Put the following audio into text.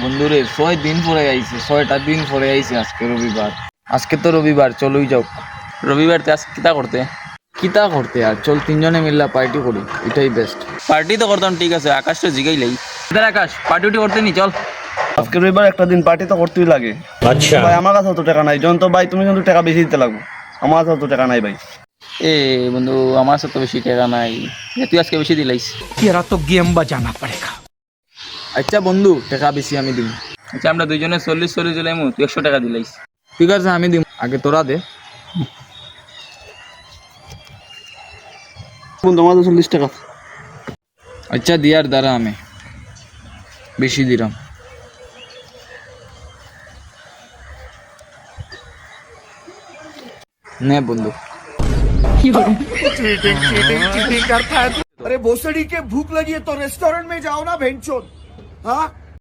বন্ধুরে 6 দিন পরে আইছে, 6টা দিন পরে আইছে। আজকে রবিবার, আজকে তো রবিবার, চলই যাও। রবিবার তে আজকে কিতা করতে? কিতা করতে আর, চল তিনজনে মিল্লা পার্টি করি, এটাই বেস্ট। পার্টি তো করতাম, ঠিক আছে, আকাশ তো জিগাইলাই। ইধার আকাশ, পার্টি উটি করতে নি, চল। আজকে রবিবার একটা দিন পার্টি তো করতেই লাগে। আচ্ছা ভাই, আমার কাছে অত টাকা নাই। যখন তো ভাই তুমি কিন্তু টাকা বেশি দিতে লাগবে, আমার কাছে অত টাকা নাই ভাই। এ বন্ধু, আমার সাথে তো বেশি টাকা নাই, তুই আজকে বেশি দিলাইস। तेरा तो गेम बजाना पड़ेगा। আচ্ছা বন্ধু, টাকা বেশি আমি দিব। আচ্ছা, আমরা দুইজনে 40 দিলাইমু, তুই 100 টাকা দিলাইস। ঠিক আছে আমি দিব, আগে তোরা দে। বন্ধু আমার 40 টাকা। আচ্ছা দিয়ার দ্বারা আমি বেশি দিলাম। নে বন্ধু। अरे भोसड़ी के भूख लगी है तो रेस्टोरेंट में जाओ ना भेंचोद। हाँ